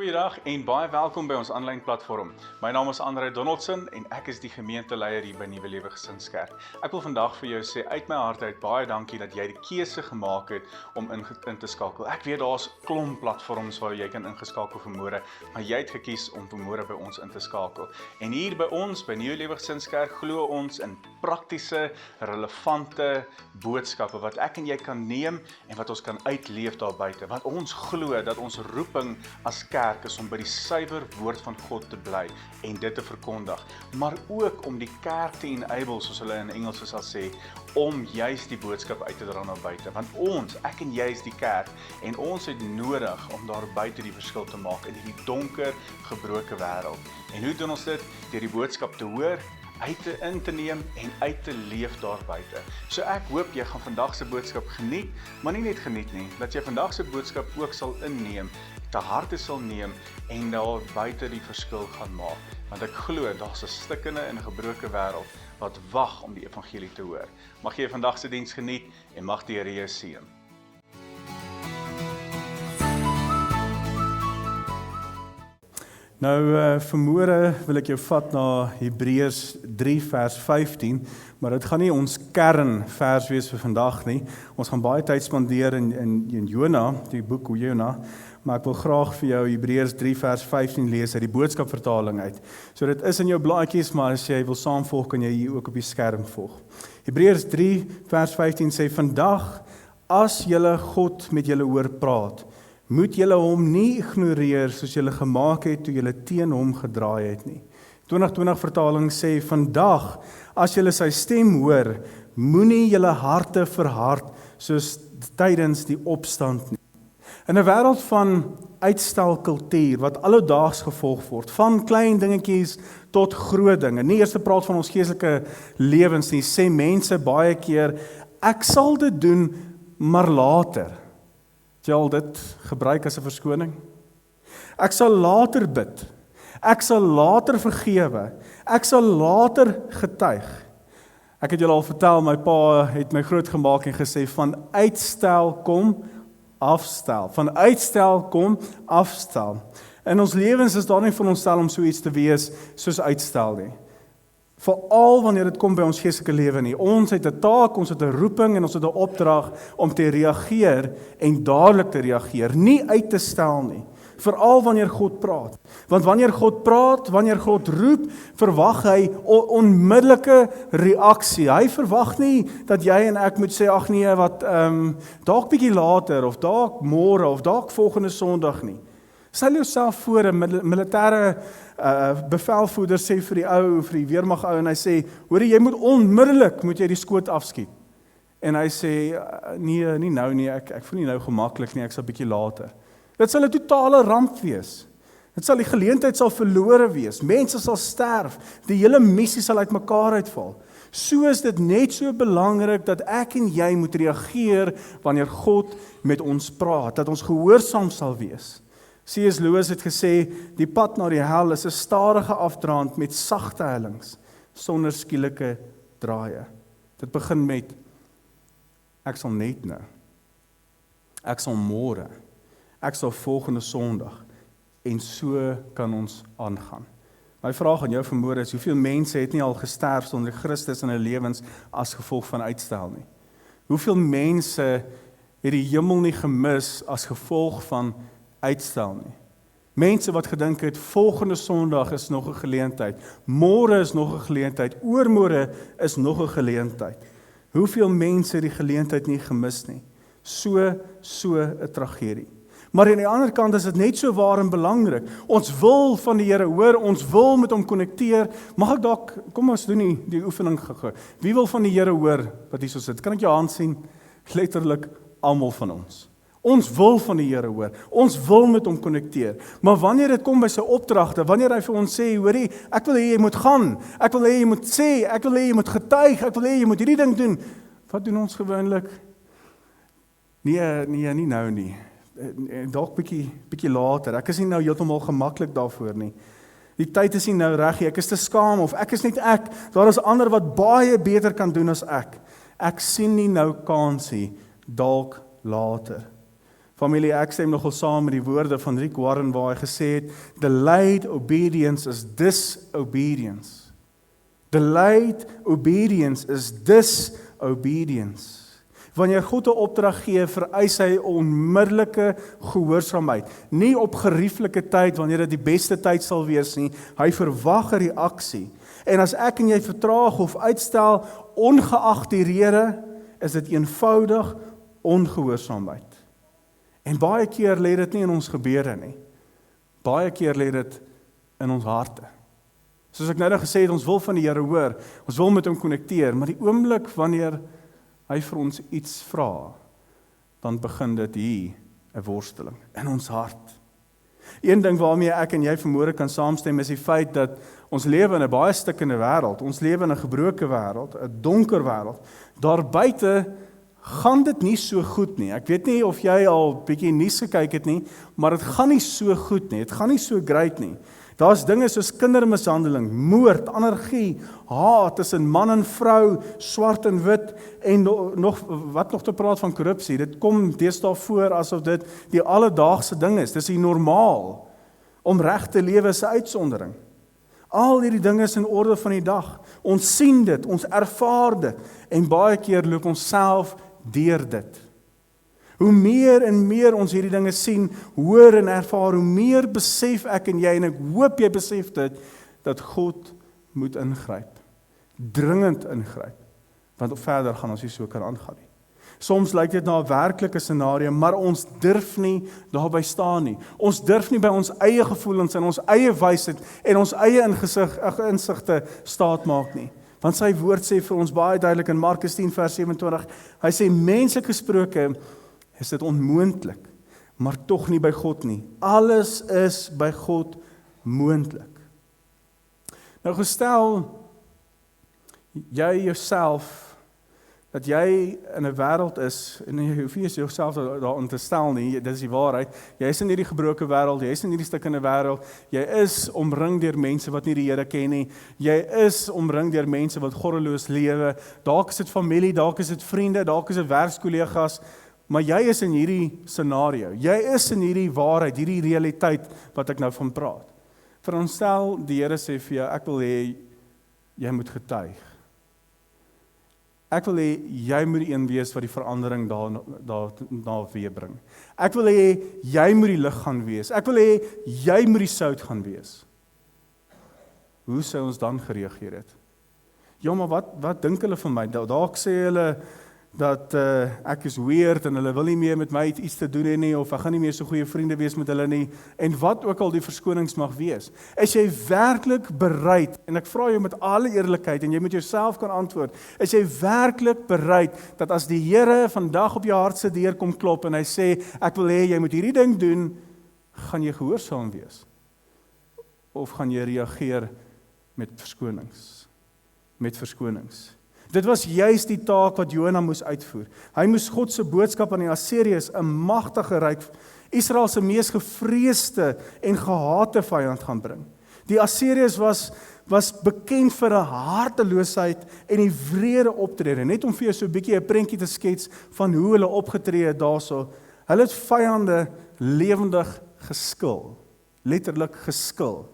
Goeiedag en baie welkom by ons aanlyn platform. My naam is Andre Donaldson en ek is die gemeenteleier hier by Nuwe Lewe Gesinskerk. Ek wil vandag vir jou sê uit my hart uit baie dankie dat jy die keuse gemaak het om in te skakel. Ek weet daar's klomp platforms waar jy kan ingeskakel vanmôre, maar jy het gekies om vanmôre by ons in te skakel. En hier by ons by Nuwe Lewe Gesinskerk glo ons in praktiese, relevante boodskappe wat ek en jy kan neem en wat ons kan uitleef daar buite. Want ons glo dat ons roeping as kerk is om by die suiwer woord van God te bly en dit te verkondig, maar ook om die kerk te enable, soos hulle in Engels sal sê, om juist die boodskap uit te dra na buite. Want ons, ek en jy is die kerk en ons het nodig om daar buite die verskil te maak in hierdie donker, gebroke wêreld. En hoe doen ons dit? Deur die boodskap te hoor, in te neem en uit te leef daar buite. So ek hoop jy gaan vandag se boodskap geniet, maar nie net geniet nie, dat jy vandag se boodskap ook sal inneem, te harte sal neem en daar buite die verskil gaan maak. Want ek glo daar's 'n stikkende en gebroke wêreld wat wag om die evangelie te hoor. Mag jy vandag se diens geniet en mag die Here jou seën. Nou, vanmôre wil ek jou vat na Hebreërs 3 vers 15, maar dit gaan nie ons kernvers wees vir vandag nie. Ons gaan baie tyd spandeer in Jona, die boek Jona, maar ek wil graag vir jou Hebreërs 3 vers 15 lees uit die boodskapvertaling uit. So dit is in jou blaadjies, maar as jy wil saamvolg, kan jy hier ook op die skerm volg. Hebreërs 3 vers 15 sê, vandag, as julle God met julle hoor praat, moet julle hom nie ignoreer soos julle gemaak het toe julle teen hom gedraai het nie. 2020 vertaling sê, vandag, as julle sy stem hoor, moenie julle harte verhard soos tydens die opstand nie. In 'n wêreld van uitstelkultuur wat alledaags gevolg word, van klein dingetjies tot groot dinge. Nie eers te praat van ons geestelike lewens nie, sê mense baie keer, ek sal dit doen, maar later. Het jy al dit gebruik as 'n verskoning? Ek sal later bid. Ek sal later vergewe. Ek sal later getuig. Ek het julle al vertel, my pa het my groot gemaak en gesê, van uitstel kom afstel. Van uitstel kom afstel. In ons lewens is daar nie vir ons stel om so iets te wees soos uitstel nie. Veral wanneer dit kom by ons geestelike lewe nie. Ons het 'n taak, ons het 'n roeping en ons het 'n opdrag om te reageer en dadelik te reageer, nie uit te stel nie. Veral wanneer God praat. Want wanneer God praat, wanneer God roep, verwag hy onmiddellike reaksie. Hy verwag nie dat jy en ek moet sê, ag nee, wat dalk bietjie later of dalk môre of dalk volgende Sondag nie. Stel jouself voor 'n militêre bevelvoerder sê vir die ou, vir die weermag ou en hy sê, hoor jy moet onmiddellik die skoot afskiet. En hy sê, nee, nie nou nie, ek voel nie nou gemaklik nie, ek sal bietjie later. Dit sal 'n totale ramp wees. Dit sal die geleentheid sal verlore wees. Mense sal sterf. Die hele missie sal uitmekaar uitval. So is dit net so belangrik dat ek en jy moet reageer wanneer God met ons praat, dat ons gehoorsaam sal wees. C.S. Lewis het gesê, die pad na die hel is 'n stadige afdraand met sagte hellings, sonder skielike draaie. Dit begin met, ek sal net nou, ek sal môre, ek sal volgende Sondag, en so kan ons aangaan. My vraag aan jou vanmôre is, hoeveel mense het nie al gesterf sonder Christus in hulle lewens as gevolg van uitstel nie? Hoeveel mense het die hemel nie gemis as gevolg van uitstel nie? Mense wat gedink het, volgende Sondag is nog 'n geleentheid, môre is nog 'n geleentheid, oormôre is nog 'n geleentheid. Hoeveel mense het die geleentheid nie gemis nie? So 'n tragedie. Maar aan die ander kant is dit net so waar en belangrik. Ons wil van die Here hoor, ons wil met hom konnekteer. Mag ek dalk, kom ons doen die oefening gou. Wie wil van die Here hoor wat hier so sit? Kan ek jou hand sien? Letterlik almal van ons. Ons wil van die Here hoor. Ons wil met hom konnekteer. Maar wanneer dit kom by sy opdragte, wanneer hy vir ons sê, hoorie, ek wil hê jy moet gaan. Ek wil hê jy moet sê, ek wil hê jy moet getuig, ek wil hê jy moet hierdie ding doen. Wat doen ons gewoonlik? Nee, nie nou nie. Dalk bietjie later. Ek is nie nou heeltemal gemaklik daarvoor nie. Die tyd is nie nou reg nie. Ek is te skaam of ek is net ek. Daar is ander wat baie beter kan doen as ek. Ek sien nie nou kansie, dalk later. Familie, ek stem nogal saam met die woorde van Rick Warren waar hy gesê het, delayed obedience is disobedience. Delayed obedience is disobedience. Wanneer God 'n opdrag gee, vereis hy onmiddellike gehoorsaamheid. Nie op gerieflike tyd, wanneer dit die beste tyd sal wees nie. Hy verwag 'n reaksie. En as ek en jy vertraag of uitstel, ongeag die rede, is dit eenvoudig ongehoorsaamheid. En baie keer lê dit nie in ons gebeure nie. Baie keer lê dit in ons harte. Soos ek nou gesê het, ons wil van die Here hoor, ons wil met hom konnekteer, maar die oomblik wanneer hy vir ons iets vra, dan begin dit hier 'n worsteling in ons hart. Een ding waarmee ek en jy vanmôre kan saamstem is die feit dat ons lewe in 'n baie stikkende wêreld, ons lewe in 'n gebroke wêreld, 'n donker wêreld. Daar buite gaan dit nie so goed nie. Ek weet nie of jy al bietjie nuus gekyk het nie, maar dit gaan nie so goed nie. Dit gaan nie so great nie. Daar's dinge soos kindermishandeling, moord, anargie, haat tussen man en vrou, swart en wit en nog te praat van korrupsie. Dit kom deesdae voor asof dit die alledaagse ding is. Dis die normaal. Om reg te lewe is 'n uitsondering. Al hierdie dinge is in orde van die dag. Ons sien dit, ons ervaar dit en baie keer loop ons self deur dit. Hoe meer en meer ons hierdie dinge sien, hoor en ervaar, hoe meer besef ek en jy, en ek hoop jy besef dit, dat God moet ingryp. Dringend ingryp. Want verder gaan ons nie so kan aangaan nie. Soms lyk dit na 'n werklike scenario, maar ons durf nie daarby staan nie. Ons durf nie by ons eie gevoelens en ons eie wysheid en ons eie insigte staat maak nie. Want sy woord sê vir ons baie duidelik in Markus 10 vers 27, hy sê menslik gesproke is dit onmoontlik, maar tog nie by God nie. Alles is by God moontlik. Nou gestel, jy jouself, dat jy in 'n wêreld is, en jy hoef nie jouself daarin te stel nie, dit is die waarheid, jy is in hierdie gebroke wêreld, jy is in hierdie stukkende wêreld, jy is omring deur mense wat nie die Here ken nie, jy is omring deur mense wat goddeloos lewe, dalk is dit familie, dalk is dit vriende, dalk is dit werkskollegas, maar jy is in hierdie scenario, jy is in hierdie waarheid, hierdie realiteit wat ek nou van praat. Veronderstel die Here sê vir jou, ek wil hê jy moet getuig. Ek wil hê jy moet die een wees wat die verandering daar weer bring. Ek wil hê jy moet die lig gaan wees. Ek wil hê jy moet die sout gaan wees. Hoe sou ons dan gereageer het? Ja, maar wat dink hulle van my? Dalk sê hulle dat ek is weird en hulle wil nie meer met my iets te doen hê nie, of ek gaan nie meer so goeie vriende wees met hulle nie, en wat ook al die verskonings mag wees. Is jy werklik bereid, en ek vra jou met alle eerlikheid, en jy moet jouself kan antwoord, is jy werklik bereid, dat as die Here vandag op jou hart se deur kom klop, en hy sê, ek wil hê jy moet hierdie ding doen, gaan jy gehoorsaam wees? Of gaan jy reageer met verskonings? Met verskonings. Dit was juist die taak wat Jona moes uitvoer. Hy moes God se boodskap aan die Assiriërs, 'n magtige ryk, Israel se mees gevreesde en gehate vyand gaan bring. Die Assiriërs was bekend vir 'n harteloosheid en die wrede optrede. Net om vir jou so 'n bietjie 'n prentjie te skets van hoe hulle opgetree het daarso. Hulle het vyande lewendig geskil, letterlik geskil.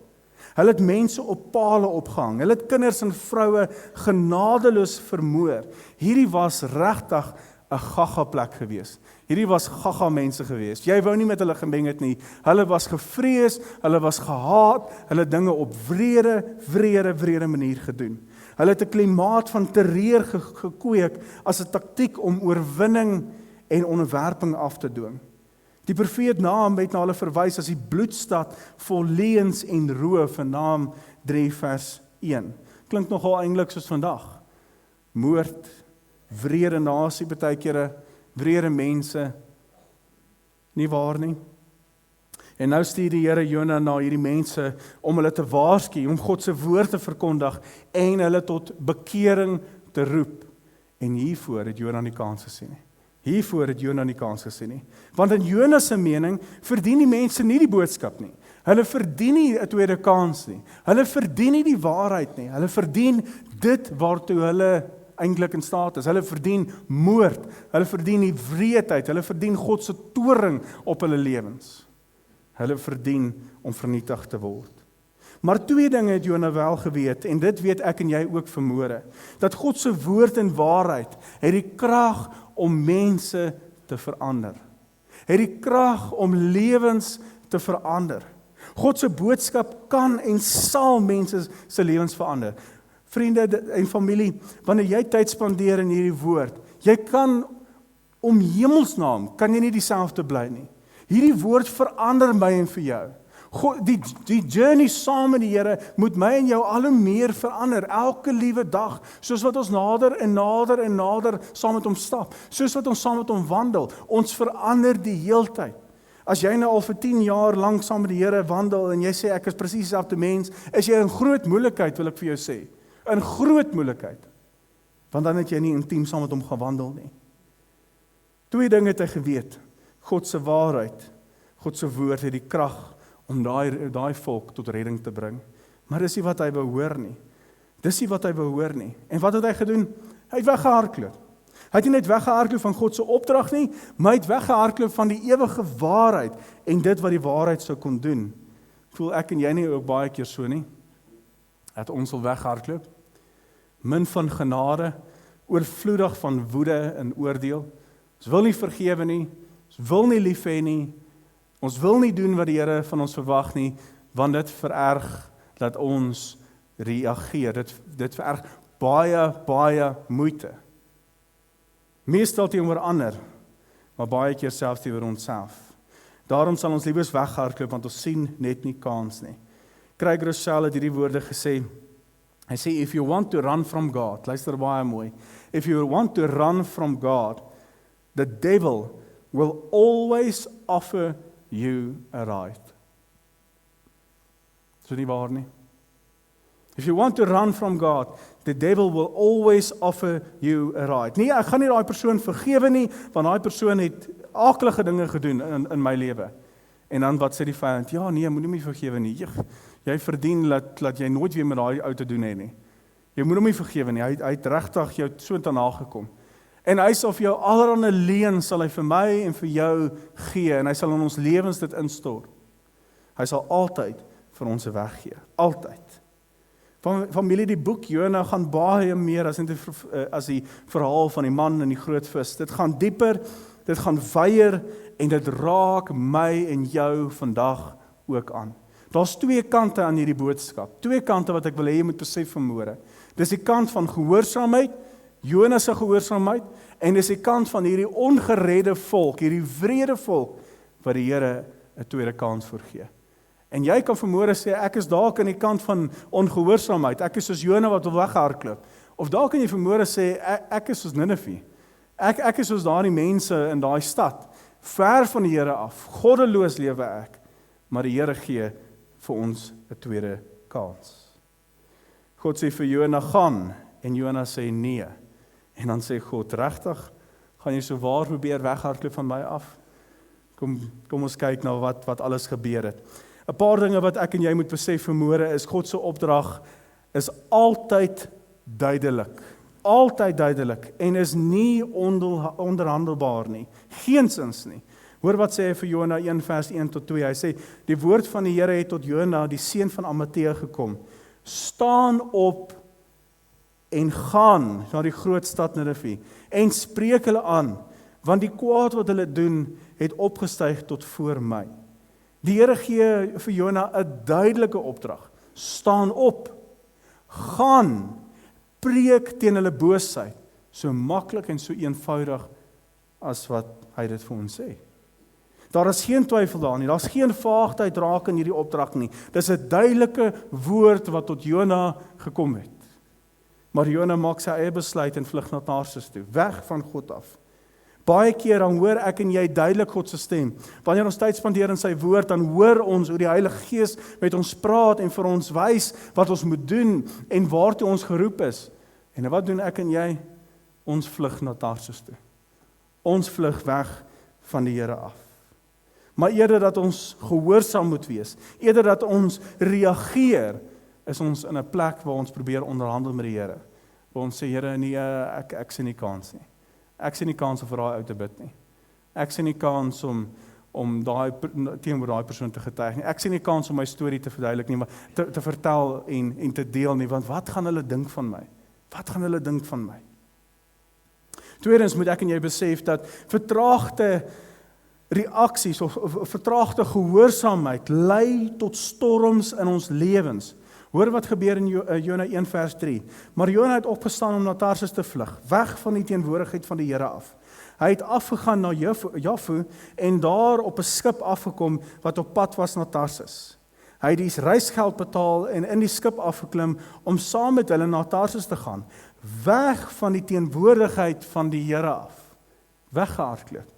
Hulle het mense op pale opgehang. Hulle het kinders en vroue genadeloos vermoor. Hierdie was regtig 'n gaga plek gewees. Hierdie was gaga mense gewees. Jy wou nie met hulle gemeng het nie. Hulle was gevrees, hulle was gehaat, hulle dinge op wrede manier gedoen. Hulle het 'n klimaat van terreur gekweek as 'n taktiek om oorwinning en onderwerping af te dwing. Die profeet Naam het na hulle verwys as die bloedstad vol leuns en roof in Naam 3 vers 1. Klink nogal eintlik soos vandag. Moord, wrede nasie baie kere, wrede mense. Nie waar nie? En nou stuur die Here Jona na hierdie mense om hulle te waarsku, om God se woord te verkondig en hulle tot bekering te roep. En hiervoor het Jona nie kans gesien nie. Hiervoor het Jona nie kans gesien nie. Want in Jona se mening verdien die mense nie die boodskap nie. Hulle verdien nie 'n tweede kans nie. Hulle verdien nie die waarheid nie. Hulle verdien dit waartoe hulle eintlik in staat is. Hulle verdien moord, hulle verdien die wreedheid, hulle verdien God se toorn op hulle lewens. Hulle verdien om vernietig te word. Maar twee dinge het Jona wel geweet, en dit weet ek en jy ook vanmôre, dat God se woord en waarheid het die krag om mense te verander. Het die krag om lewens te verander. God se boodskap kan en sal mense se lewens verander. Vriende en familie, wanneer jy tyd spandeer in hierdie woord, jy kan om hemelsnaam, kan jy nie dieselfde bly nie. Hierdie woord verander my en vir jou. God, die journey saam met die Here moet my en jou al hoe meer verander, elke liewe dag, soos wat ons nader en nader en nader saam met hom stap, soos wat ons saam met hom wandel, ons verander die heeltyd. As jy nou al vir 10 jaar lank saam met die Here wandel en jy sê ek is presies dieselfde mens, is jy in groot moeilikheid, wil ek vir jou sê. In groot moeilikheid. Want dan het jy nie intiem saam met hom gewandel nie. Twee dinge het hy geweet. God se waarheid, God se woord het die krag om daai volk tot redding te bring. Maar dis nie wat hy wou hoor nie. Dis nie wat hy wou hoor nie. En wat het hy gedoen? Hy het weggehardloop. Hy het nie net weggehardloop van God se opdrag nie, maar hy het weggehardloop van die ewige waarheid en dit wat die waarheid sou kon doen. Voel ek en jy nie ook baie keer so nie? Dat ons wil weghardloop? Min van genade, oorvloedig van woede en oordeel. Ons wil nie vergewe nie, ons wil nie lief hê nie, ons wil nie doen wat die Here van ons verwag nie, want dit vererg dat ons reageer. Dit vererg baie moeite. Meestal teenoor ander, maar baie keer selfs teenoor onsself. Daarom sal ons liewes weghardloop, want ons sien net nie kans nie. Craig Rochelle het hierdie woorde gesê. Hy sê, if you want to run from God, luister baie mooi, if you want to run from God, the devil will always offer you a ride. Is dit nie waar nie? If you want to run from God, the devil will always offer you a ride. Nee, ek gaan nie daai persoon vergewe nie, want daai persoon het aaklige dinge gedoen in my lewe. En dan wat sê die vyand? Ja, nee, moenie my vergewe nie. Jy verdien dat jy nooit weer met daai ou te doen het nie. Jy moet hom nie vergewe nie. Hy het regtig jou so te nagekom. En hy sal vir jou allerhande leuen sal hy vir my en vir jou gee, en hy sal in ons lewens dit instort. Hy sal altyd vir ons 'n weg gee. Altyd. Familie, die boek Jona gaan baie meer as die verhaal van die man en die groot vis. Dit gaan dieper, dit gaan wyer, en dit raak my en jou vandag ook aan. Daar's twee kante aan hierdie boodskap. Twee kante wat ek wil hê jy moet besef vanmôre. Dis die kant van gehoorsaamheid, Jona se gehoorsaamheid, en dis die kant van hierdie ongeredde volk, hierdie wrede volk, wat die Here 'n tweede kans voorgee. En jy kan vanmôre sê, ek is dalk aan die kant van ongehoorsaamheid, ek is soos Jona wat wil weghardloop. Of dalk kan jy vanmôre sê, ek is soos Ninive. Ek is soos daardie mense in daai stad, ver van die Here af, goddeloos lewe ek, maar die Here gee vir ons 'n tweede kans. God sê vir Jona, gaan, en Jona sê nee. En dan sê God, regtig, gaan jy so waar probeer weghardloop van my af? Kom ons kyk na wat alles gebeur het. 'n Paar dinge wat ek en jy moet besef vanmôre is, God se opdrag is altyd duidelik. Altyd duidelik, en is nie onderhandelbaar nie. Geensins nie. Hoor wat sê hy vir Jona 1 vers 1 tot 2. Hy sê, die woord van die Here het tot Jona, die seun van Amittai, gekom. Staan op en gaan na die groot stad Ninive en spreek hulle aan, want die kwaad wat hulle doen het opgestyg tot voor my. Die Here gee vir Jona 'n duidelike opdrag. Staan op, gaan, preek teen hulle boosheid, so maklik en so eenvoudig as wat hy dit vir ons sê. Daar is geen twyfel daar nie, daar's geen vaagheid raak in hierdie opdrag nie. Dis 'n duidelike woord wat tot Jona gekom het. Maar Jona maak sy eie besluit en vlug na Tarsus toe, weg van God af. Baie keer dan hoor ek en jy duidelik God se stem. Wanneer ons tyd spandeer in sy woord, dan hoor ons hoe die Heilige Gees met ons praat en vir ons wys wat ons moet doen en waartoe ons geroep is. En wat doen ek en jy? Ons vlug na Tarsus toe. Ons vlug weg van die Here af. Maar eerder dat ons gehoorsaam moet wees, eerder dat ons reageer, is ons in 'n plek waar ons probeer onderhandel met die Here. Ons sê, Here, nee, ek sien nie kans nie. Ek sien nie kans om vir daai ou te bid nie. Ek sien nie kans om teenoor daai persoon te getuig nie. Ek sien nie kans om my storie te verduidelik nie, maar te vertel en te deel nie, want wat gaan hulle dink van my? Wat gaan hulle dink van my? Tweedens moet ek en jy besef dat vertraagde reaksies of vertraagde gehoorsaamheid lei tot storms in ons lewens. Hoor wat gebeur in Jona 1 vers 3. Maar Jona het opgestaan om na Tarsus te vlug, weg van die teenwoordigheid van die Here af. Hy het afgegaan na Jaffo en daar op 'n skip afgekom wat op pad was na Tarsus. Hy het die reisgeld betaal en in die skip afgeklim om saam met hulle na Tarsus te gaan, weg van die teenwoordigheid van die Here af. Weggehardloop.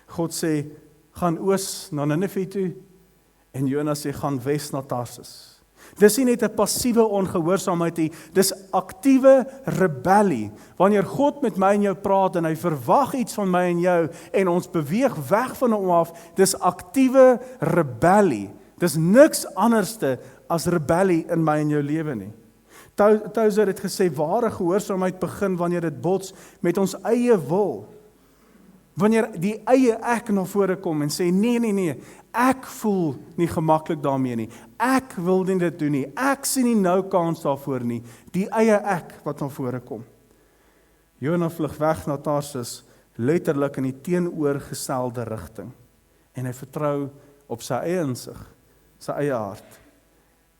God sê, gaan oos na Ninive toe en Jona sê, gaan wes na Tarsus. Dis nie net 'n passiewe ongehoorsaamheid nie, dis aktiewe rebellie. Wanneer God met my en jou praat en hy verwag iets van my en jou en ons beweeg weg van hom af, dis aktiewe rebellie. Dis niks anderste as rebellie in my en jou lewe nie. Tozer het gesê, ware gehoorsaamheid begin wanneer dit bots met ons eie wil. Wanneer die eie ek na vore kom en sê, nee, ek voel nie gemaklik daarmee nie. Ek wil nie dit doen nie. Ek sien nie nou kans daarvoor nie. Die eie ek wat na vore kom. Jona vlug weg na Tarsus, letterlik in die teenoorgestelde rigting. En hy vertrou op sy eie insig, sy eie hart.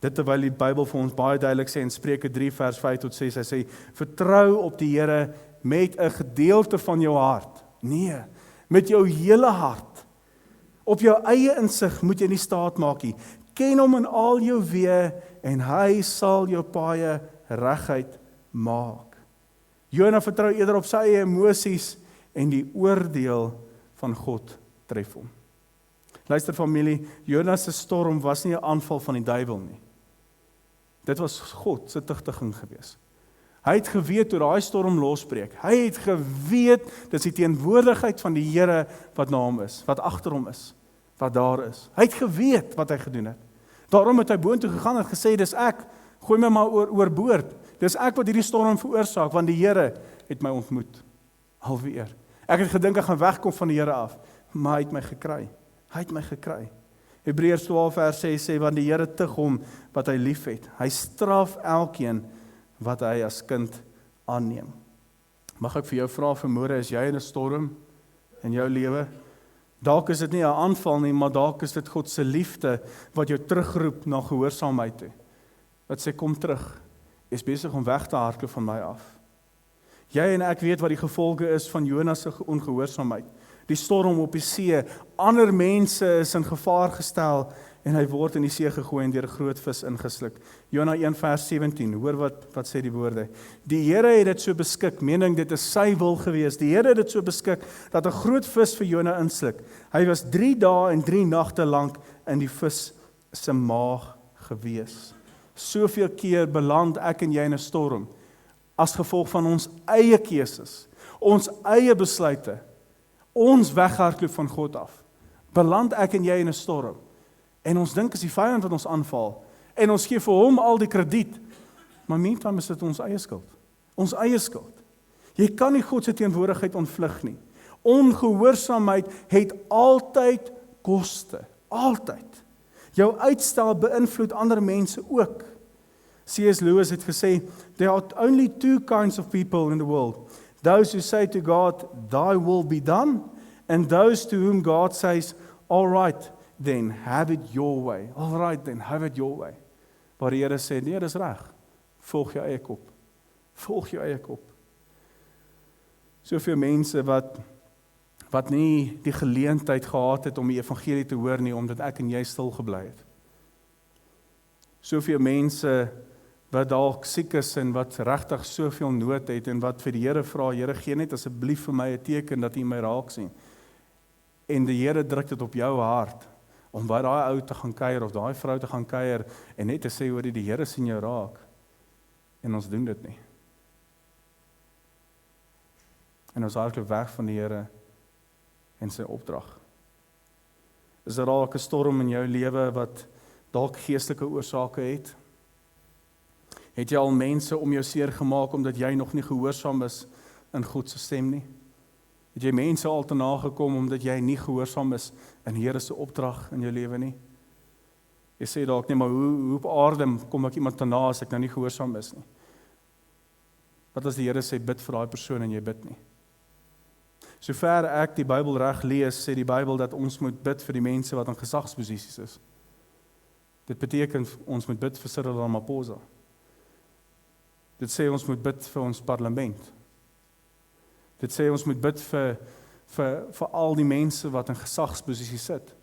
Dit terwyl die Bybel vir ons baie duidelik sê in Spreuke 3 vers 5 tot 6, hy sê, vertrou op die Here met 'n gedeelte van jou hart. Nee, met jou hele hart. Op jou eie insig moet jy nie staat maak nie. Ken hom in al jou weë en hy sal jou paaie reguit maak. Jona vertrou eerder op sy eie emosies en die oordeel van God tref hom. Luister familie, Jona se storm was nie 'n aanval van die duiwel nie. Dit was God se tugtiging gewees. Hy het geweet hoe daai storm losbreek. Hy het geweet dis die teenwoordigheid van die Here wat na hom is, wat agter hom is, wat daar is. Hy het geweet wat hy gedoen het. Daarom het hy boontoe gegaan en gesê, dis ek, gooi my maar oorboord. Dis ek wat hierdie storm veroorsaak, want die Here het my ontmoet. Alweer. Ek het gedink ek gaan wegkom van die Here af, maar hy het my gekry. Hy het my gekry. Hebreërs 12 vers 6 sê, want die Here tug hom wat hy lief het. Hy straf elkeen wat hy as kind aanneem. Mag ek vir jou vra vanmôre, is jy in 'n storm in jou lewe? Dalk is dit nie 'n aanval nie, maar dalk is dit God se liefde wat jou terugroep na gehoorsaamheid toe. Wat sê, kom terug, is besig om weg te hardloop van my af. Jy en ek weet wat die gevolge is van Jona se ongehoorsaamheid. Die storm op die see, ander mense is in gevaar gestel en hy word in die see gegooi en deur 'n groot vis ingesluk. Jona 1 vers 17, hoor wat sê die woorde. Die Here het dit so beskik, mening dit is sy wil gewees. Die Here het dit so beskik dat 'n groot vis vir Jona insluk. Hy was 3 dae en 3 nagte lank in die vis se maag gewees. Soveel keer beland ek en jy in 'n storm as gevolg van ons eie keuses, ons eie besluite, ons weghardloop van God af. Beland ek en jy in 'n storm. En ons dink is die vyand wat ons aanval. En ons gee vir hom al die krediet. Maar meantime is dit ons eie skuld. Ons eie skuld. Jy kan nie God se teenwoordigheid ontvlug nie. Ongehoorsaamheid het altyd koste. Altyd. Jou uitstel beïnvloed ander mense ook. C.S. Lewis het gesê, there are only 2 kinds of people in the world. Those who say to God, thy will be done, and those to whom God says, all right, then have it your way. All right, then have it your way. Waar die Here sê, nee, dis reg. Volg jou eie kop. Volg jou eie kop. Soveel mense wat nie die geleentheid gehad het om die evangelie te hoor nie, omdat ek en jy stil gebly het. Soveel mense wat dalk siek is en wat regtig soveel nood het en wat vir die Here vra, Here, gee net asseblief vir my 'n teken dat U my raak sien. En die Here druk dit op jou hart om by daai ou te gaan kuier of daai vrou te gaan kuier en net te sê, hoor, die Here sien jou raak. En ons doen dit nie. En ons hardloop weg van die Here en sy opdrag. Is daar dalk 'n storm in jou lewe wat dalk geestelike oorsake het? Het jy al mense om jou seer gemaak omdat jy nog nie gehoorsaam is in God se stem nie? Het jy mense al te nagekom omdat jy nie gehoorsaam is in Here se opdrag in jou lewe nie? Jy sê dalk nie, maar hoe op aarde kom ek iemand te na as ek nou nie gehoorsaam is nie? Wat as die Here sê, bid vir daai persoon en jy bid nie? Sover ek die Bybel reg lees, sê die Bybel dat ons moet bid vir die mense wat in gesagsposisies is. Dit beteken ons moet bid vir Cyril Ramaphosa. Dit sê ons moet bid vir ons parlement. Dit sê ons moet bid vir al die mense wat in gesagsposisies sit.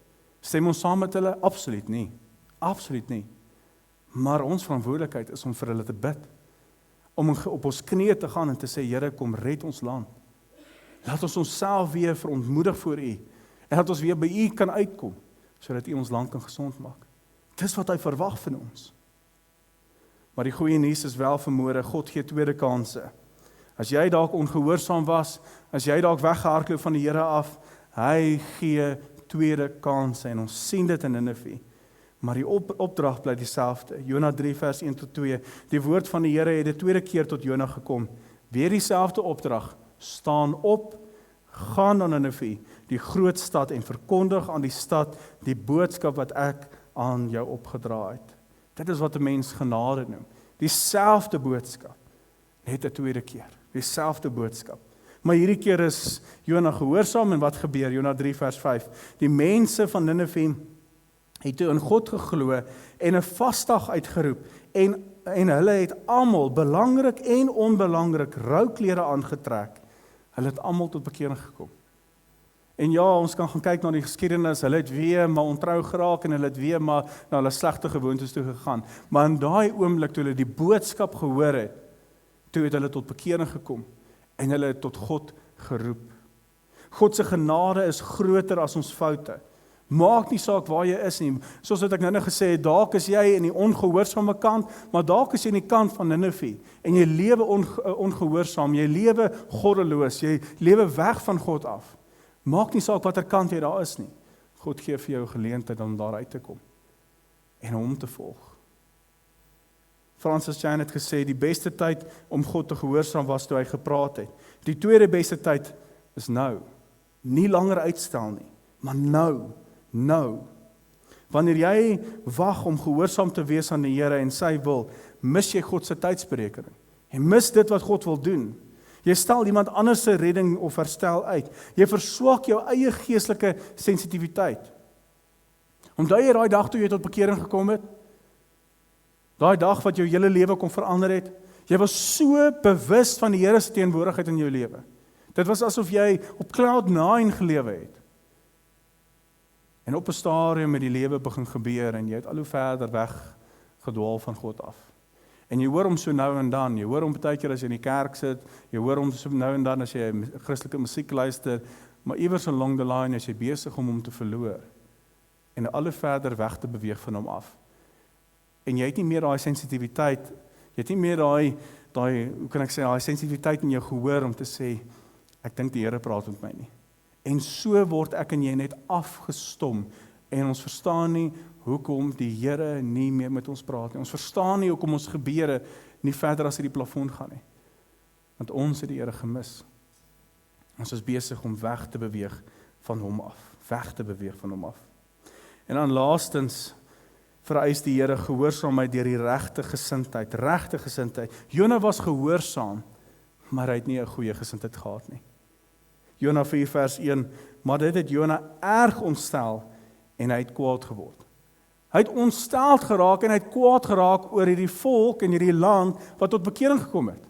Stem ons saam met hulle? Absoluut nie. Absoluut nie. Maar ons verantwoordelikheid is om vir hulle te bid. Om op ons knieë te gaan en te sê, Here, kom red ons land. Laat ons onsself weer verontmoedig voor U. En laat ons weer by U kan uitkom, sodat U ons land kan gesond maak. Dis wat hy verwag van ons. Maar die goeie nuus is wel vanmôre, God gee tweede kansse. As jy dalk ongehoorsaam was, as jy dalk weggehardloop van die Here af, hy gee tweede kansse en ons sien dit in Ninive. Maar die opdrag bly dieselfde. Jona 3 vers 1 tot 2. Die woord van die Here het die tweede keer tot Jona gekom. Weer dieselfde opdrag. Staan op, gaan na Ninive, die groot stad en verkondig aan die stad die boodskap wat ek aan jou opgedra het. Dit is wat 'n mens genade noem. Dieselfde boodskap, net 'n tweede keer. Dieselfde boodskap. Maar hierdie keer is Jona gehoorsaam en wat gebeur? Jona 3 vers 5. Die mense van Ninive het toe in God geglo en 'n vasdag uitgeroep en hulle het almal, belangrik en onbelangrik, rouklere aangetrek. Hulle het almal tot bekering gekom. En ja, ons kan gaan kyk na die geskiedenis, hulle het weer maar ontrou geraak en hulle het weer maar na hulle slegte gewoontes toe gegaan. Maar in daai oomblik toe hulle die boodskap gehoor het, toe het hulle tot bekering gekom en hulle het tot God geroep. God se genade is groter as ons foute. Maak nie saak waar jy is nie. Soos wat ek nou gesê het, dalk is jy in die ongehoorsame kant, maar dalk is jy in die kant van Ninive en jy lewe ongehoorsaam, jy lewe goddeloos, jy lewe weg van God af. Maak nie saak watter kant jy daar is nie. God gee vir jou geleentheid om daar uit te kom en hom te volg. Francis Chan het gesê, die beste tyd om God te gehoorsaam was toe hy gepraat het. Die tweede beste tyd is nou. Nie langer uitstel nie, maar nou. Wanneer jy wag om gehoorsaam te wees aan die Here en sy wil, mis jy God se tydsberekening. Jy mis dit wat God wil doen. Jy stel iemand anders se redding of herstel uit. Jy verswak jou eie geestelike sensitiwiteit. Onthou jy daai dag toe jy tot bekering gekom het? Daai dag wat jou hele lewe kon verander het? Jy was so bewus van die Here se teenwoordigheid in jou lewe. Dit was asof jy op cloud 9 gelewe het. En op 'n stadium met die lewe begin gebeur en jy het al hoe verder weg gedwaal van God af. En jy hoor hom so nou en dan, jy hoor hom baie keer as jy in die kerk sit, jy hoor hom so nou en dan as jy Christelike musiek luister, maar iewers along the line is jy besig om hom te verloor en al hoe verder weg te beweeg van hom af. En jy het nie meer daai sensitiwiteit, jy het nie meer daai hoe kan ek sê, daai sensitiwiteit in jou gehoor om te sê, ek dink die Here praat met my nie. En so word ek en jy net afgestom en ons verstaan nie hoekom die Here nie meer met ons praat nie. Ons verstaan nie hoekom ons gebede nie verder as hierdie plafon gaan nie. Want ons het die Here gemis. Ons is besig om weg te beweeg van hom af. En dan laastens vereis die Here gehoorsaamheid deur die regte gesindheid. Jona was gehoorsaam, maar hy het nie 'n goeie gesindheid gehad nie. Jona 4 vers 1, maar dit het Jona erg ontstel en hy het kwaad geword. Hy het ontsteld geraak en hy het kwaad geraak oor hierdie volk en hierdie land wat tot bekering gekom het.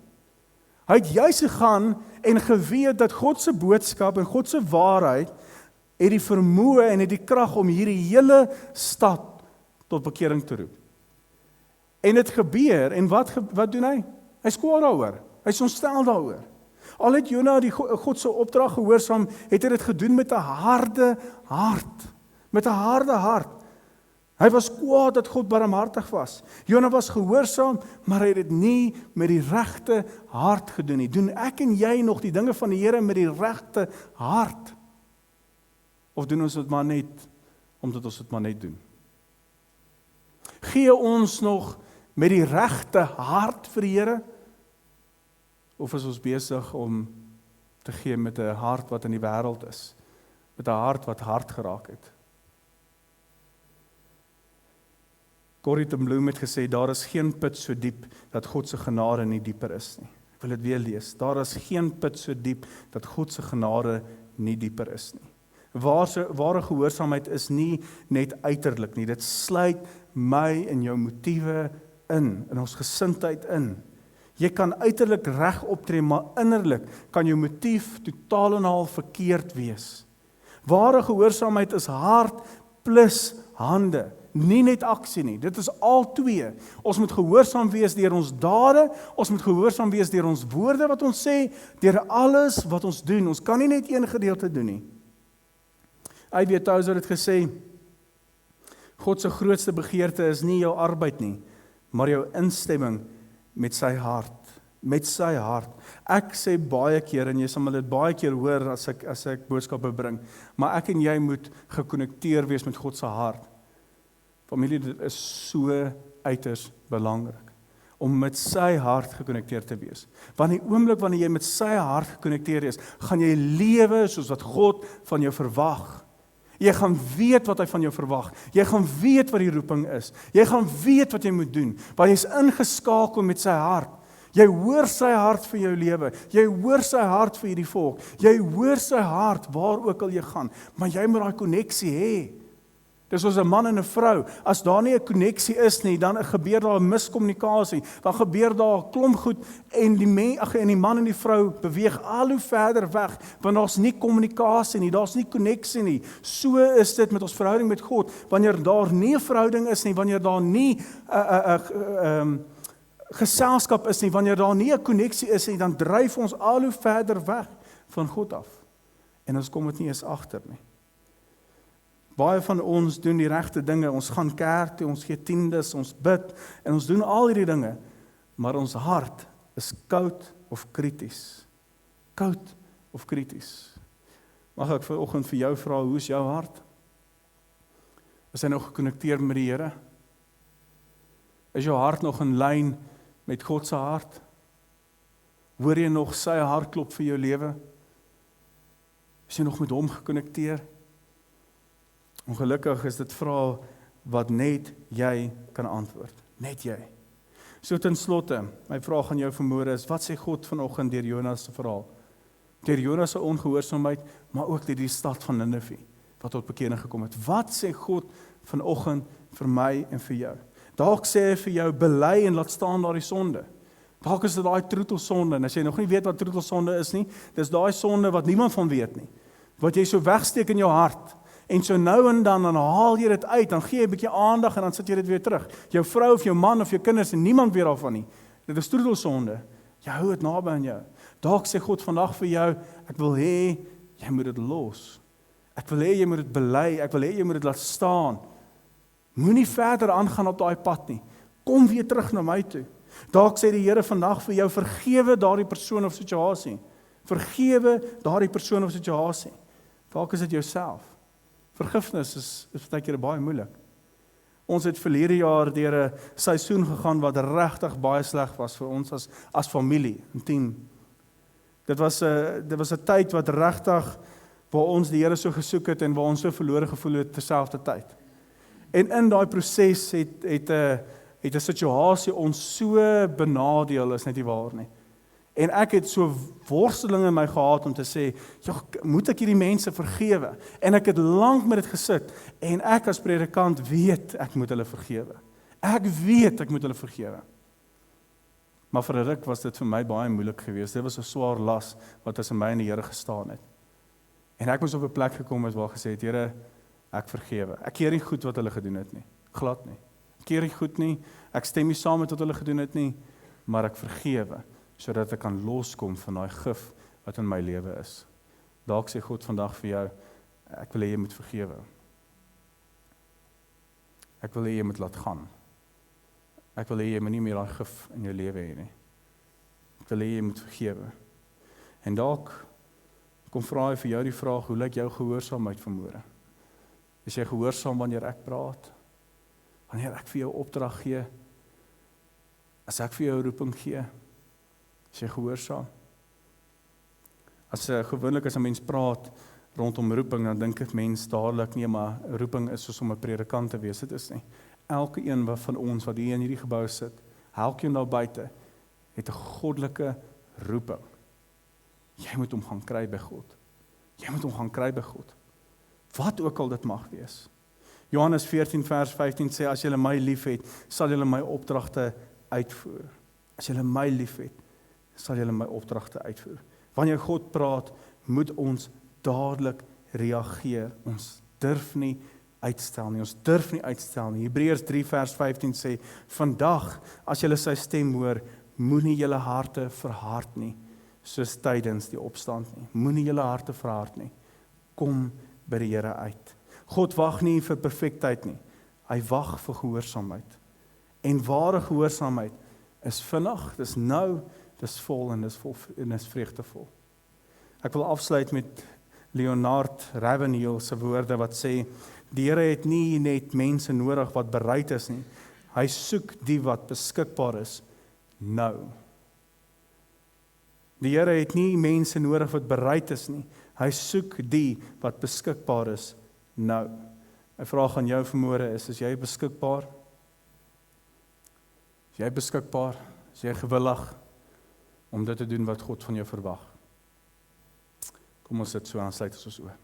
Hy het juis gegaan en geweet dat God se boodskap en God se waarheid het die vermoë en het die krag om hierdie hele stad tot bekering te roep. En dit gebeur en wat doen hy? Hy is kwaad daaroor. Hy is ontstel daaroor. Al het Jona die God se opdrag gehoorsaam, het hy dit gedoen met 'n harde hart. Hy was kwaad dat God barmhartig was. Jona was gehoorsaam, maar hy het dit nie met die regte hart gedoen nie. Doen ek en jy nog die dinge van die Here met die regte hart? Of doen ons dit maar net omdat ons dit maar net doen? Gee ons nog met die regte hart vir die Here? Of is ons besig om te gee met 'n hart wat in die wêreld is, met 'n hart wat hard geraak het? Corrie ten Bloem het gesê, daar is geen put so diep, dat God se genade nie dieper is nie. Ek wil dit weer lees, daar is geen put so diep, dat God se genade nie dieper is nie. Ware gehoorsaamheid is nie net uiterlik nie, dit sluit my en jou motiewe in ons gesindheid in. Jy kan uiterlik reg optree, maar innerlik kan jou motief totaal en al verkeerd wees. Ware gehoorsaamheid is hart plus hande, nie net aksie nie, dit is al twee. Ons moet gehoorsaam wees deur ons dade, ons moet gehoorsaam wees deur ons woorde wat ons sê, deur alles wat ons doen. Ons kan nie net een gedeelte doen nie. I.W. Tozer het gesê, God se grootste begeerte is nie jou arbeid nie, maar jou instemming met sy hart. Met sy hart. Ek sê baie keer, en jy sal my dit baie keer hoor as ek boodskappe bring, maar ek en jy moet gekonnekteer wees met God se hart. Familie, dit is so uiters belangrik, om met sy hart gekonnekteer te wees. Want die oomblik wanneer jy met sy hart gekonnekteer is, gaan jy lewe soos wat God van jou verwag. Jy gaan weet wat hy van jou verwag. Jy gaan weet wat die roeping is. Jy gaan weet wat jy moet doen, want jy is ingeskakel met sy hart. Jy hoor sy hart vir jou lewe. Jy hoor sy hart vir hierdie volk. Jy hoor sy hart waar ook al jy gaan, maar jy moet daai koneksie hê. Dis soos 'n man en 'n vrou. As daar nie 'n koneksie is nie, dan gebeur daar 'n miskommunikasie. Dan gebeur daar 'n klomp goed en die man en die vrou beweeg al hoe verder weg, want daar's nie kommunikasie nie, daar's nie koneksie nie. So is dit met ons verhouding met God. Wanneer daar nie 'n verhouding is nie, wanneer daar nie geselskap is nie, wanneer daar nie 'n koneksie is nie, dan dryf ons al hoe verder weg van God af. En ons kom dit nie eens agter nie. Baie van ons doen die regte dinge, ons gaan kerk toe, ons gee tiendes, ons bid, en ons doen al hierdie dinge, maar ons hart is koud of krities. Koud of krities. Mag ek vanoggend vir jou vra, hoe is jou hart? Is hy nog gekonnekteer met die Here? Is jou hart nog in lyn met God se hart? Hoor jy nog sy hartklop vir jou lewe? Is jy nog met hom gekonnekteer? Ongelukkig is dit vrae wat net jy kan antwoord. Net jy. So ten slotte, my vraag aan jou vanmôre is, wat sê God vanoggend deur Jonas se verhaal? Deur Jonas se ongehoorsaamheid, maar ook deur die stad van Ninive wat tot bekering gekom het. Wat sê God vanoggend vir my en vir jou? Dalk sê hy vir jou, bely en laat staan daardie sonde. Dalk is dit daai troetelsonde, en as jy nog nie weet wat troetelsonde is nie, dis daai sonde wat niemand van weet nie. Wat jy so wegsteek in jou hart, en so nou en dan haal jy dit uit, dan gee jy 'n bietjie aandag en dan sit jy dit weer terug. Jou vrou of jou man of jou kinders en niemand weet daarvan nie. Dit is troetelsonde. Jy hou dit naby aan jou. Dalk sê God vandag vir jou, ek wil hê jy moet dit los. Ek wil hê jy moet dit bely, ek wil hê jy moet dit laat staan. Moenie verder aangaan op daai pad nie. Kom weer terug na my toe. Dalk sê die Here vandag vir jou, vergewe daardie persoon of situasie. Vergewe daardie persoon of situasie. Dalk is dit jouself. Vergifnis is baie keer baie moeilik. Ons het verlede jaar deur 'n seisoen gegaan wat regtig baie sleg was vir ons as familie, 'n team. Dit was 'n tyd wat regtig waar ons die Here so gesoek het en waar ons so verlore gevoel het terselfdertyd. En in daai proses het 'n situasie ons so benadeel, is net nie waar nie. En ek het so worsteling in my gehad om te sê, moet ek hierdie mense vergewe? En ek het lank met dit gesit, en ek as predikant weet, ek moet hulle vergewe. Ek weet, ek moet hulle vergewe. Maar vir 'n ruk was dit vir my baie moeilik geweest. Dit was 'n swaar las, wat tussen my en die Here gestaan het. En ek moes op 'n plek gekom het waar gesê het, Here, ek vergewe. Ek keer nie goed wat hulle gedoen het nie. Glad nie. Ek keer nie goed nie, ek stem nie saam met wat hulle gedoen het nie, maar ek vergewe, sodat ek kan loskom van daai gif wat in my lewe is. Dalk sê God vandag vir jou, ek wil hê jy moet vergewe. Ek wil hê jy moet laat gaan. Ek wil hê jy moet nie meer daai gif in jou lewe hê nie. Ek wil hê jy moet vergewe. En dalk kom vra hy vir jou die vraag, hoe lyk jou gehoorsaamheid vanmôre? Is jy gehoorsaam wanneer ek praat? Wanneer ek vir jou opdrag gee? As ek vir jou 'n roeping gee, is jy gehoorsaam? Gewoonlik as 'n mens praat rondom roeping, dan dink ek mens dadelik nie, maar 'n roeping is soos om 'n predikant te wees, dit is nie. Elke een van ons wat hier in hierdie gebou sit, elkeen daar buite, het 'n goddelike roeping. Jy moet hom gaan kry by God. Jy moet hom gaan kry by God. Wat ook al dit mag wees. Johannes 14 vers 15 sê, as julle my liefhet, sal julle my opdragte uitvoer. As julle my liefhet, sal julle my opdragte uitvoer. Wanneer God praat, moet ons dadelik reageer. Ons durf nie uitstel nie. Ons durf nie uitstel nie. Hebreërs 3 vers 15 sê, vandag, as julle sy stem hoor, moenie julle harte verhard nie, soos tydens die opstand nie. Moenie julle harte verhard nie. Kom by die Here uit. God wag nie vir perfektheid nie. Hy wag vir gehoorsaamheid. En ware gehoorsaamheid is vinnig, dis nou, dis vol en dis vreugdevol. Ek wil afsluit met Leonard Ravenhill se woorde wat sê, die Here het nie net mense nodig wat bereid is nie. Hy soek die wat beskikbaar is nou. Die Here het nie mense nodig wat bereid is nie. Hy soek die wat beskikbaar is nou. My vraag aan jou vanmôre is jy beskikbaar? Is jy beskikbaar? Is jy gewillig om dit te doen wat God van jou verwag? Kom ons sit so aan, sluit ons oë.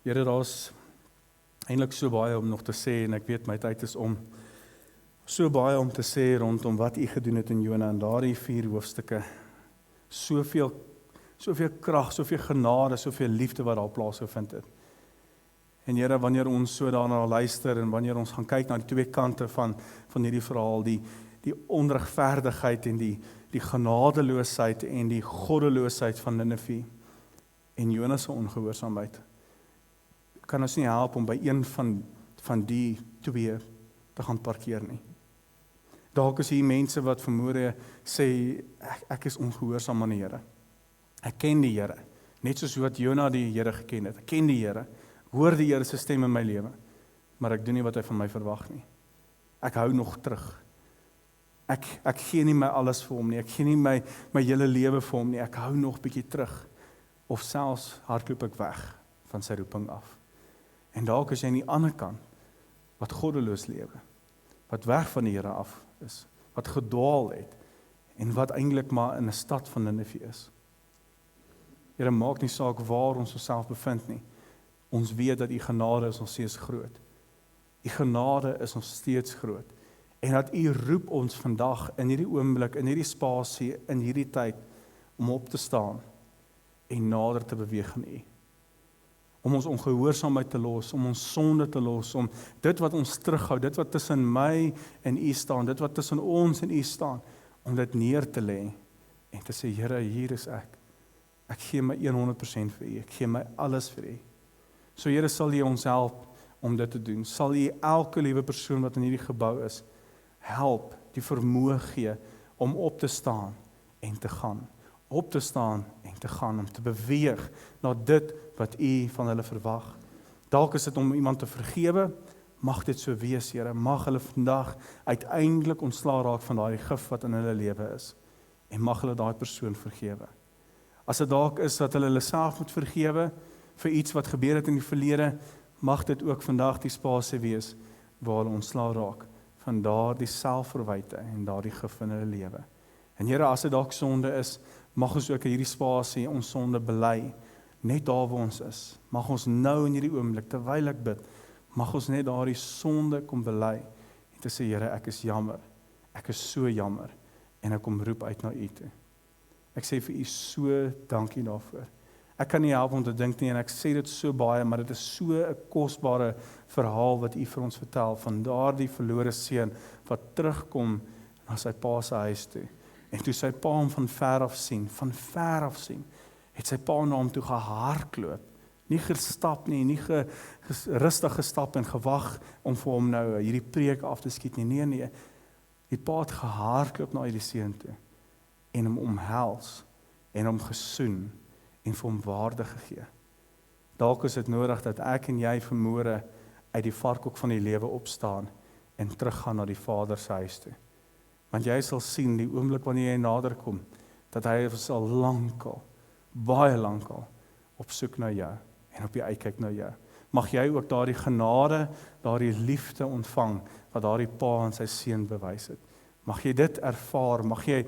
Here, daar's eintlik so baie om nog te sê en ek weet my tyd is om. So baie om te sê rondom wat U gedoen het in Jona en daardie 4 hoofstukke. Soveel krag, soveel genade, soveel liefde wat daar plaasgevind het. En Here, wanneer ons so daarna luister en wanneer ons gaan kyk na die 2 kante van hierdie verhaal, die onregverdigheid en die genadeloosheid en die goddeloosheid van Ninive en Jona se ongehoorsaamheid, kan ons nie help om by een van die 2 te gaan parkeer nie. Dalk is hier mense wat vermoere sê, ek is ongehoorsaam aan die Here. Ek ken die Here, net soos wat Jona die Here geken het. Ek ken die Here, hoor die Here se stem in my lewe, maar ek doen nie wat hy van my verwag nie. Ek hou nog terug. Ek gee nie my alles vir hom nie, ek gee nie my hele lewe vir hom nie, ek hou nog bietjie terug, of selfs hardloop ek weg van sy roeping af. En dalk is jy aan die ander kant, wat goddeloos lewe, wat weg van die Here af is, wat gedwaal het, en wat eintlik maar in 'n stad van Ninive is. Here, maak nie saak waar ons onsself bevind nie, ons weet dat U genade is nog steeds groot. U genade is nog steeds groot, en dat U roep ons vandag, in hierdie oomblik, in hierdie spasie, in hierdie tyd, om op te staan, en nader te beweeg aan U. Om ons ongehoorsaamheid te los, om ons sonde te los, om dit wat ons terughou, dit wat tussen my en U staan, dit wat tussen ons en U staan, om dit neer te lê, en te sê, Here, hier is ek. Ek gee my 100% vir U, ek gee my alles vir U. So Here, sal U ons help om dit te doen, sal U elke liewe persoon wat in hierdie gebou is, help, die vermoë gee, om op te staan en te gaan. Op te staan en te gaan, om te beweeg na dit wat U van hulle verwag. Dalk is dit om iemand te vergewe, mag dit so wees, Here, mag hulle vandag uiteindelik ontslae raak van daai gif wat in hulle lewe is, en mag hulle daai persoon vergewe. As dit dalk is dat hulle self moet vergewe, vir iets wat gebeur het in die verlede, mag dit ook vandag die spasie wees, waar hulle ontslae raak, van daardie selfverwyte en daardie gif in hulle lewe. En Here, as dit dalk sonde is, mag ons ook in hierdie spasie ons sonde bely, net daar waar ons is. Mag ons nou in hierdie oomblik, terwyl ek bid, mag ons net daardie sonde kom bely, en te sê, Here, ek is jammer, ek is so jammer, en ek kom roep uit na U toe. Ek sê vir U so dankie daarvoor. Ek kan nie help om te dink nie, en ek sê dit so baie, maar dit is so 'n kosbare verhaal wat U vir ons vertel, van daardie verlore seun, wat terugkom na sy pa se huis toe. En toe sy pa hom van ver af sien, het sy pa na hom toe gehardloop. Nie gestap nie, nie rustig gestap en gewag om vir hom nou hierdie preek af te skiet nie. Nee. Die pa het gehardloop na hierdie seun toe en hom omhels en hom gesoen en vir hom waarde gegee. Dalk is dit nodig dat ek en jy vanmôre uit die varkhok van die lewe opstaan en teruggaan na die Vader se huis toe. Want jy sal sien die oomblik wanneer jy nader kom, dat hy sal lankal, baie lankal op soek na jou en op die uitkyk na jou. Mag jy ook daardie genade, daardie liefde ontvang wat daardie pa aan sy seun bewys het. Mag jy dit ervaar, mag jy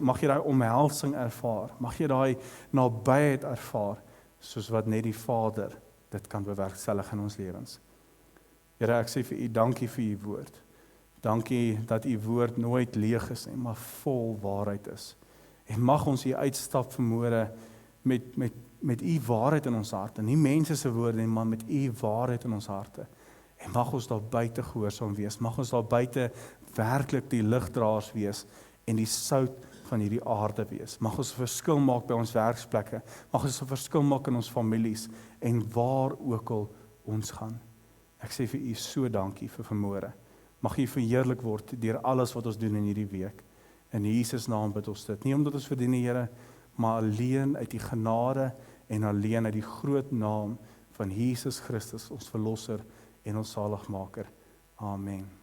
daai omhelsing ervaar, mag jy daai nabyheid ervaar, soos wat net die Vader dit kan bewerkstellig in ons lewens. Here, ek sê vir u dankie vir u woord. Dankie dat u woord nooit leeg is nie, maar vol waarheid is. En mag ons hier uitstap vanmôre met u waarheid in ons harte, nie mense se woorde nie, maar met u waarheid in ons harte. En mag ons daar buite gehoorsaam wees, mag ons daar buite werklik die ligdraers wees en die sout van hierdie aarde wees. Mag ons 'n verskil maak by ons werksplekke, mag ons 'n verskil maak in ons families en waar ook al ons gaan. Ek sê vir u so dankie vir vanmôre. Mag u verheerlik word deur alles wat ons doen in hierdie week. In Jesus naam bid ons dit. Nie omdat ons verdien die Here, maar alleen uit die genade en alleen uit die groot naam van Jesus Christus, ons verlosser en ons saligmaker. Amen.